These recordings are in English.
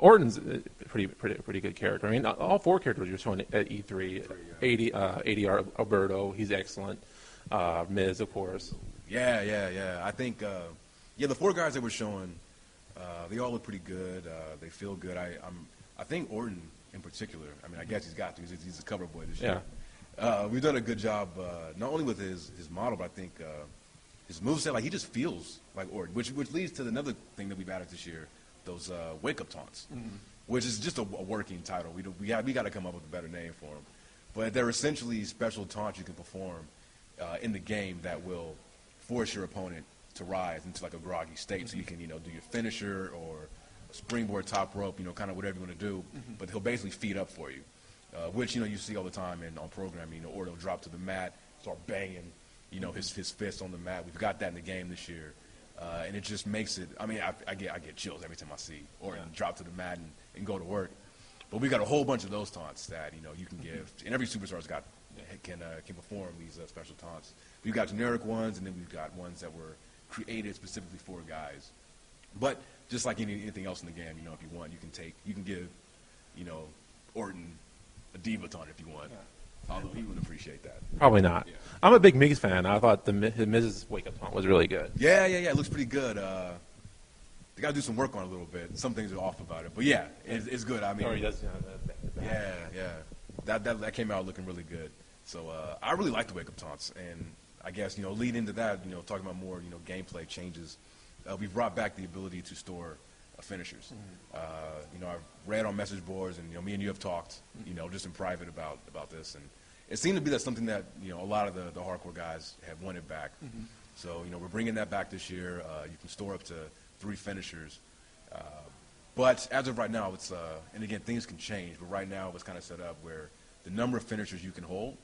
Orton's a pretty good character. I mean, all four characters you're showing at E3. ADR Alberto, he's excellent. Miz, of course. Yeah. I think, the four guys that we're showing, they all look pretty good. They feel good. I think Orton in particular. I mean, I guess he's got to. He's a cover boy this year. We've done a good job, not only with his model, but I think his moveset. Like he just feels like Orton, which leads to another thing that we've added this year. Those wake-up taunts, which is just a working title. We got to come up with a better name for them. But they're essentially special taunts you can perform in the game that will force your opponent to rise into like a groggy state. So you can, do your finisher or a springboard top rope, kind of whatever you want to do. But he'll basically feed up for you, which, you see all the time on programming, or he'll drop to the mat, start banging, his fist on the mat. We've got that in the game this year. And it just makes it, I mean, I get chills every time I see Orton drop to the mat and go to work. But we got a whole bunch of those taunts that, you can give. And every superstar's can perform these special taunts. We've got generic ones, and then we've got ones that were created specifically for guys. But just like anything else in the game, if you want, you can give, Orton a diva taunt if you want. Yeah. Although he wouldn't appreciate that. Probably not. Yeah. I'm a big Miz fan. I thought the Miz's wake-up taunt was really good. Yeah. It looks pretty good. They got to do some work on it a little bit. Some things are off about it. But, yeah, it's good. I mean, he does, That came out looking really good. So I really like the wake-up taunts. And I guess, lead into that, talking about more, gameplay changes. We've brought back the ability to store finishers. I've read on message boards, and, me and you have talked, just in private about this. And it seemed to be that something that, a lot of the hardcore guys have wanted back. So, we're bringing that back this year. You can store up to 3 finishers. But as of right now, it's, and again, things can change, but right now it's kind of set up where the number of finishers you can hold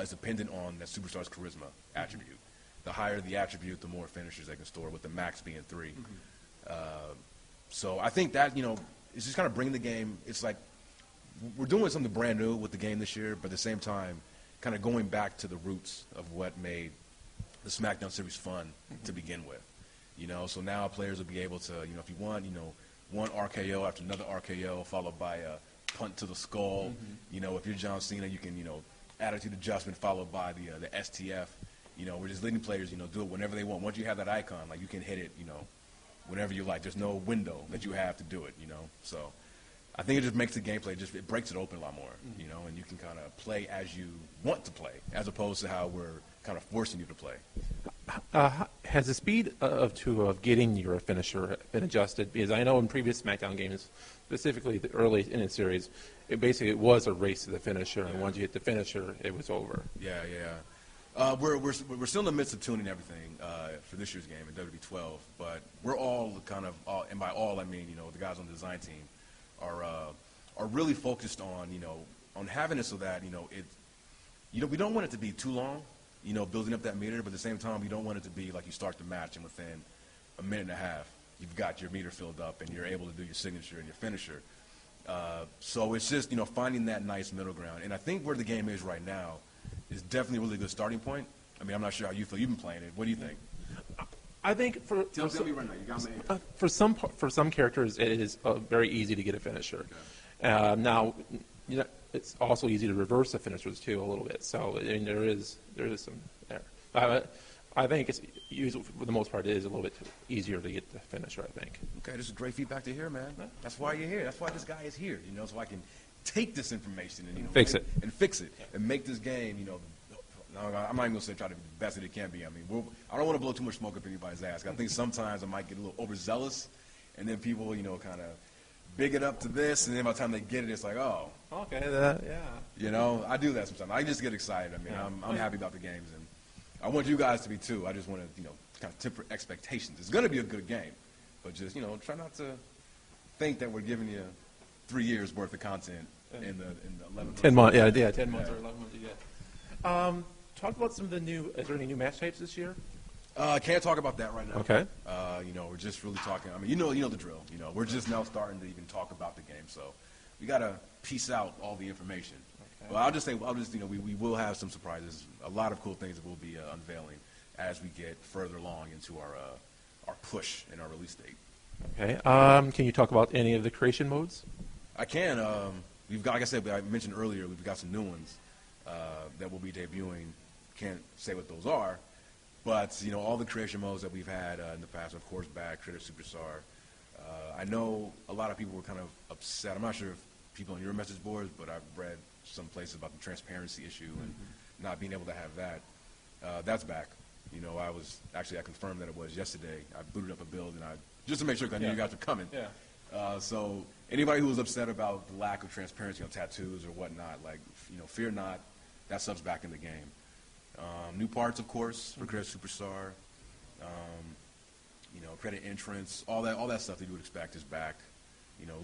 is dependent on that superstar's charisma attribute. The higher the attribute, the more finishers they can store, with the max being 3. So I think that, it's just kind of bringing the game, it's like we're doing something brand new with the game this year, but at the same time, kind of going back to the roots of what made the SmackDown series fun to begin with. So now players will be able to, if you want, one RKO after another RKO, followed by a punt to the skull. If you're John Cena, you can, attitude adjustment followed by the STF. We're just letting players, do it whenever they want. Once you have that icon, like you can hit it, whenever you like. There's no window that you have to do it, So I think it just makes the gameplay, it breaks it open a lot more, and you can kind of play as you want to play, as opposed to how we're kind of forcing you to play. Has the speed of getting your finisher been adjusted? Because I know in previous SmackDown games, specifically the early in the series, it was a race to the finisher, and once you hit the finisher, it was over. Yeah. We're still in the midst of tuning everything for this year's game in WWE12, but we're all kind of, and by all I mean, the guys on the design team are really focused on, on having it so that, we don't want it to be too long, building up that meter, but at the same time, we don't want it to be like you start the match and within a minute and a half, you've got your meter filled up and you're able to do your signature and your finisher. So it's just, finding that nice middle ground. And I think where the game is right now is definitely a really good starting point. I mean, I'm not sure how you feel. You've been playing it. What do you think? I think tell me right now. You got me. For some characters, it is very easy to get a finisher. Okay. Now, it's also easy to reverse the finishers too a little bit. So I mean, there is some there. I think it's usually, for the most part, it is a little bit easier to get the finisher, I think. Okay, this is great feedback to hear, man. That's why you're here. That's why this guy is here. So I can take this information and fix it and make this game. I'm not even gonna say try to be the best that it can be. I mean, I don't want to blow too much smoke up anybody's ass. I think sometimes I might get a little overzealous, and then people, kind of big it up to this, and then by the time they get it, it's like, oh, okay, yeah. I do that sometimes. I just get excited. I mean, I'm happy about the games, and I want you guys to be too. I just want to, kind of temper expectations. It's gonna be a good game, but just, try not to think that we're giving you 3 years worth of content in the 11 months. 10 months, 10 months or 11 months, yeah. Talk about some of the is there any new match types this year? Can't talk about that right now. Okay. We're just really talking. I mean, you know the drill. We're just now starting to even talk about the game. So we got to piece out all the information. Okay. Well, I'll just say, we will have some surprises. A lot of cool things that we'll be unveiling as we get further along into our push and our release date. Okay. Can you talk about any of the creation modes? I can. We've got, like I said, I mentioned earlier, we've got some new ones that will be debuting. Can't say what those are, but all the creation modes that we've had in the past, of course, back Creator Superstar. I know a lot of people were kind of upset. I'm not sure if people on your message boards, but I've read some places about the transparency issue and not being able to have that. That's back. I confirmed that it was yesterday. I booted up a build and just to make sure, because I knew you guys were coming. Yeah. So anybody who was upset about the lack of transparency on tattoos or whatnot, fear not. That stuff's back in the game. New parts, of course, for Creator Superstar. Credit entrance, all that stuff that you would expect is back.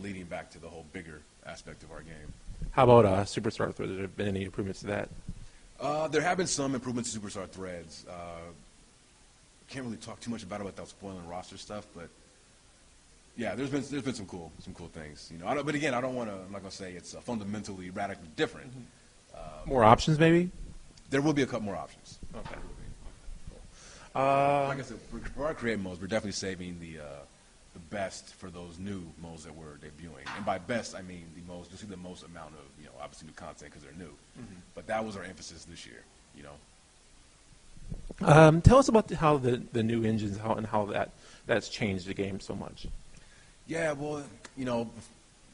Leading back to the whole bigger aspect of our game. How about Superstar Threads? Have there been any improvements to that? There have been some improvements to Superstar Threads. Can't really talk too much about it without spoiling roster stuff, but yeah, there's been some cool things. But again, I'm not gonna say it's fundamentally radically different. More options, maybe? There will be a couple more options. Okay. Like I said, for our creative modes, we're definitely saving the best for those new modes that we're debuting. And by best, I mean you'll see the most amount of, obviously new content because they're new. But that was our emphasis this year, Tell us about how the new engines, how that's changed the game so much. Yeah, well,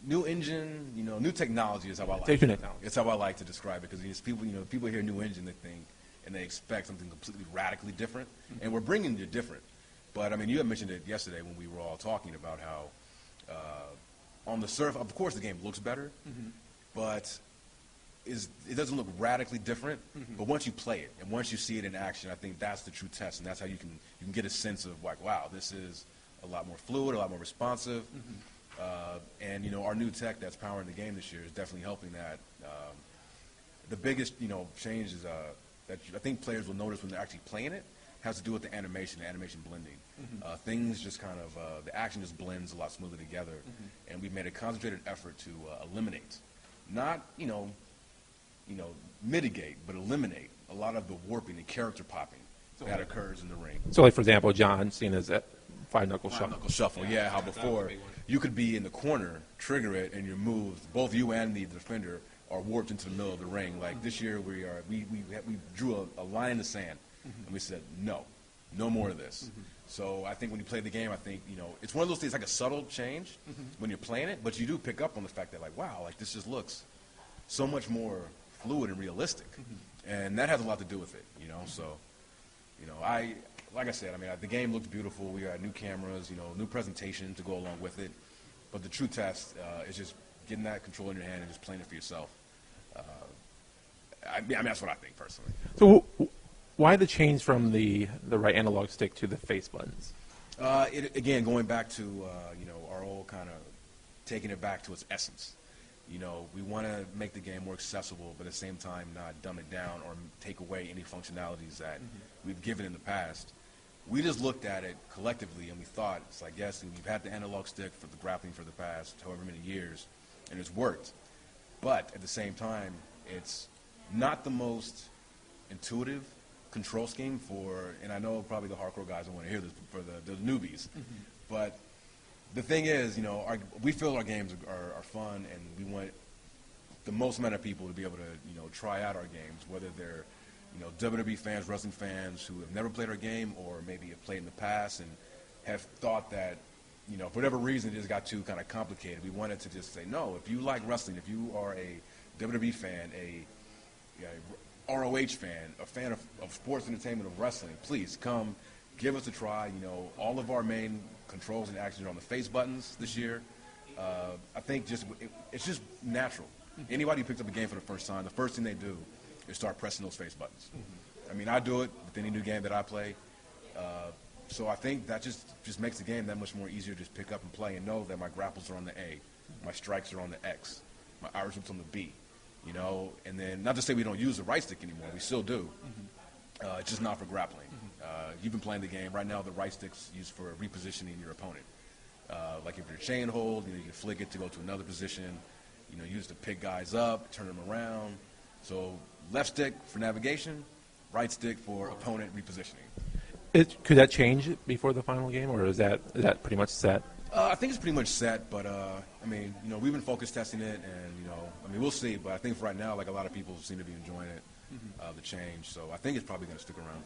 new engine, new technology is how I like Take it. your technology. It's how I like to describe it because people hear new engine, they think, and they expect something completely radically different. And we're bringing it different. But, you had mentioned it yesterday when we were all talking about how on the surface, of course, the game looks better, but it doesn't look radically different. But once you play it and once you see it in action, I think that's the true test, and that's how you can get a sense of wow, this is a lot more fluid, a lot more responsive. And our new tech that's powering the game this year is definitely helping that. The biggest change is that I think players will notice when they're actually playing it has to do with the animation blending. Things just kind of the action just blends a lot smoother together, and we've made a concentrated effort to eliminate, not mitigate, but eliminate a lot of the warping and character popping that occurs in the ring. So, like, for example, John Cena's at five-knuckle shuffle. Five-knuckle shuffle, yeah, how before you could be in the corner, trigger it, and your moves, both you and the defender, are warped into the middle of the ring. Like this year, we drew a line in the sand, and we said, no more of this. So I think when you play the game, I think, it's one of those things, like a subtle change when you're playing it, but you do pick up on the fact that, wow, this just looks so much more fluid and realistic. And that has a lot to do with it, So, like I said, the game looks beautiful. We got new cameras, new presentation to go along with it. But the true test is just getting that control in your hand and just playing it for yourself. That's what I think personally. So why the change from the right analog stick to the face buttons? Again, going back to our old kind of taking it back to its essence. We want to make the game more accessible, but at the same time not dumb it down or take away any functionalities that we've given in the past. We just looked at it collectively and we thought, it's like, yes, we've had the analog stick for the grappling for the past however many years, and it's worked. But at the same time, it's not the most intuitive control scheme and I know probably the hardcore guys don't want to hear this for the newbies, but the thing is, we feel our games are fun, and we want the most amount of people to be able to, try out our games, whether they're, WWE fans, wrestling fans who have never played our game, or maybe have played in the past and have thought that, for whatever reason, it just got too kind of complicated. We wanted to just say, no, if you like wrestling, if you are a WWE fan, a ROH fan, a fan of sports entertainment, of wrestling, please come, give us a try. All of our main controls and actions are on the face buttons this year. I think it's just natural. Anybody who picks up a game for the first time, the first thing they do is start pressing those face buttons. I do it with any new game that I play. So I think that just makes the game that much more easier to just pick up and play and know that my grapples are on the A, my strikes are on the X, my Irish whip's on the B. And then not to say we don't use the right stick anymore, we still do. It's just not for grappling. You've been playing the game. Right now, the right stick's used for repositioning your opponent. Like if you're chain hold, you can flick it to go to another position. Use to pick guys up, turn them around. So left stick for navigation, right stick for opponent repositioning. Could that change before the final game, or is that pretty much set? I think it's pretty much set, but I mean, you know, we've been focus testing it, and you know, I mean, we'll see. But I think for right now, like a lot of people seem to be enjoying it, the change. So I think it's probably going to stick around.